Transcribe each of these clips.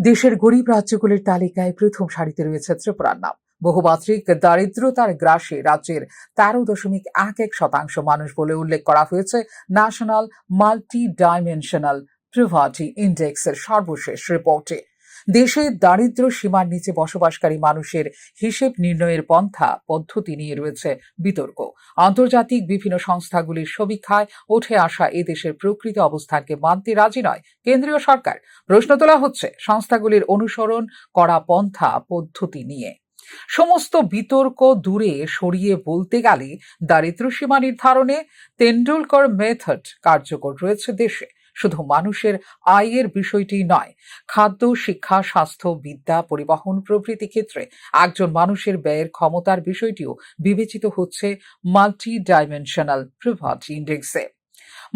দেশের গরিব রাজ্যগুলির তালিকায় প্রথম সারিতে রয়েছে ত্রিপুরার নাম। বহুমাত্রিক দারিদ্রতার গ্রাসে রাজ্যের 13.11% মানুষ বলে উল্লেখ করা হয়েছে ন্যাশনাল মাল্টি ডাইমেনশনাল পভার্টি ইন্ডেক্সের সর্বশেষ রিপোর্টে। দেশে দারিদ্র্য সীমার নিচে বসবাসকারী মানুষের হিসেব নির্ণয়ের পন্থা পদ্ধতি নিয়ে রয়েছে বিতর্ক। আন্তর্জাতিক বিভিন্ন সংস্থাগুলির সমীক্ষায় উঠে আসা এ দেশের প্রকৃত অবস্থানকে মানতে রাজি নয় কেন্দ্রীয় সরকার। প্রশ্ন তোলা হচ্ছে সংস্থাগুলির অনুসরণ করা পন্থা পদ্ধতি নিয়ে। সমস্ত বিতর্ক দূরে সরিয়ে বলতে গেলে দারিদ্র্য সীমা নির্ধারণে তেন্ডুলকর মেথড কার্যকর রয়েছে দেশে। শুধু মানুষের আয়ের বিষয়টি নয়, খাদ্য, শিক্ষা, স্বাস্থ্য, বিদ্যা, পরিবহন প্রভৃতি ক্ষেত্রে একজন মানুষের ব্যয়ের ক্ষমতার বিষয়টিও বিবেচিত হচ্ছে মাল্টি ডাইমেনশনাল পভার্টি ইন্ডেক্সে।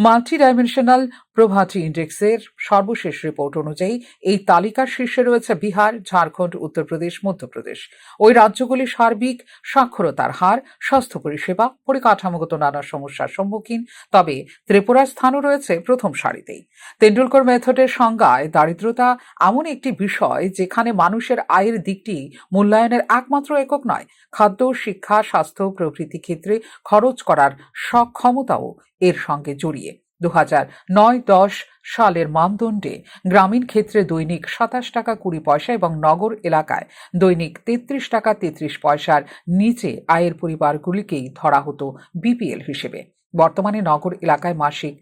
মাল্টি ডাইমেনশনাল পভার্টি ইন্ডেক্সের সর্বশেষ রিপোর্ট অনুযায়ী এই তালিকার শীর্ষে রয়েছে বিহার, ঝাড়খণ্ড, উত্তরপ্রদেশ, মধ্যপ্রদেশ। ওই রাজ্যগুলির সার্বিক সাক্ষরতার হার, স্বাস্থ্য পরিষেবা, পরিকাঠামোগত নানা সমস্যার সম্মুখীন। তবে ত্রিপুরার স্থানও রয়েছে প্রথম সারিতেই। তেন্ডুলকর মেথডের সংজ্ঞায় দারিদ্রতা এমন একটি বিষয় যেখানে মানুষের আয়ের দিকটি মূল্যায়নের একমাত্র একক নয়, খাদ্য, শিক্ষা, স্বাস্থ্য প্রভৃতি ক্ষেত্রে খরচ করার সক্ষমতাও এর সঙ্গে জড়িয়ে। 2009-10 সালের মানদণ্ডে গ্রামীণ ক্ষেত্রে দৈনিক 27 টাকা 20 পয়সা এবং নগর এলাকায় দৈনিক 33 টাকা 33 পয়সার নিচে আয়ের পরিবারগুলিকেই ধরা হতো বিপিএল হিসেবে। বর্তমানে নগর এলাকায় মাসিক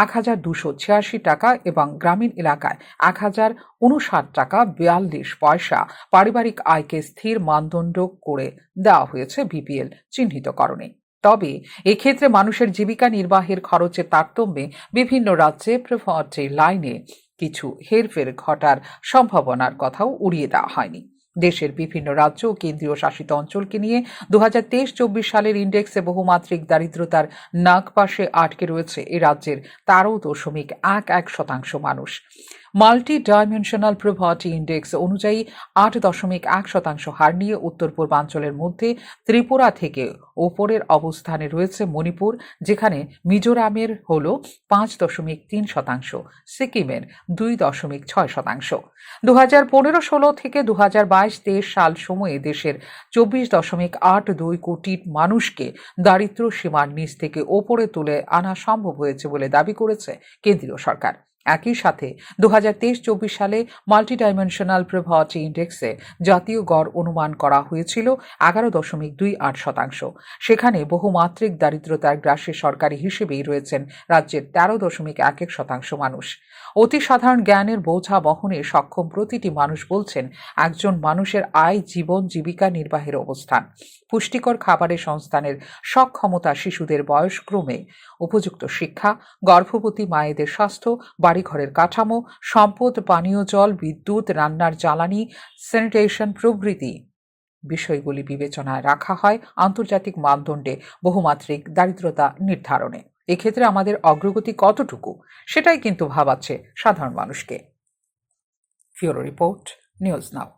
1286 টাকা এবং গ্রামীণ এলাকায় 1059 টাকা 42 পয়সা পারিবারিক আয়কে স্থির মানদণ্ড করে দেওয়া হয়েছে বিপিএল চিহ্নিতকরণে। তবে এক্ষেত্রে মানুষের জীবিকা নির্বাহের খরচের তারতম্যে বিভিন্ন রাজ্যে পভার্টি লাইনে কিছু হেরফের ঘটার সম্ভাবনার কথাও উড়িয়ে দেওয়া হয়নি। দেশের বিভিন্ন রাজ্য ও কেন্দ্রীয় শাসিত অঞ্চলকে নিয়ে 2023-24 সালের ইন্ডেক্সে বহুমাত্রিক দারিদ্রতার নাগপাশে আটকে রয়েছে এ রাজ্যের 13.11% মানুষ। মাল্টি ডাইমেনশনাল পভার্টি ইন্ডেক্স অনুযায়ী 8.1% হার নিয়ে উত্তর পূর্বাঞ্চলের মধ্যে ত্রিপুরা থেকে ওপরের অবস্থানে রয়েছে মণিপুর, যেখানে মিজোরামের হল 5.3%, সিকিমের 2.6%। 2015-16 থেকে 2022-23 সাল সময়ে দেশের 24.82 কোটি মানুষকে দারিদ্র্য সীমার নিচ থেকে ওপরে তুলে আনা সম্ভব হয়েছে বলে দাবি করেছে কেন্দ্রীয় সরকার। একই সাথে 2023-24 সালে মাল্টি ডাইমেনশনাল পভার্টি ইন্ডেক্সে জাতীয় গড় অনুমান করা হয়েছিল 11.28%। সেখানে বহুমাত্রিক দারিদ্রতার গ্রাসে সরকারি হিসেবেই রয়েছেন রাজ্যের 13.11% মানুষ। অতি সাধারণ জ্ঞানের বোঝা বহনে সক্ষম প্রতিটি মানুষ বলছেন একজন মানুষের আয়, জীবন, জীবিকা নির্বাহের অবস্থান, পুষ্টিকর খাবারের সংস্থানের সক্ষমতা, শিশুদের বয়স ক্রমে, উপযুক্ত শিক্ষা, গর্ভবতী মায়েদের স্বাস্থ্য, বাড়িঘরের কাঠামো, সম্পদ, পানীয় জল, বিদ্যুৎ, রান্নার জ্বালানি, স্যানিটেশন প্রভৃতি বিষয়গুলি বিবেচনায় রাখা হয় আন্তর্জাতিক মানদণ্ডে বহুমাত্রিক দারিদ্রতা নির্ধারণে। এক্ষেত্রে আমাদের অগ্রগতি কতটুকু সেটাই কিন্তু ভাবাচ্ছে সাধারণ মানুষকে। ফিওরো রিপোর্ট, নিউজ নাও।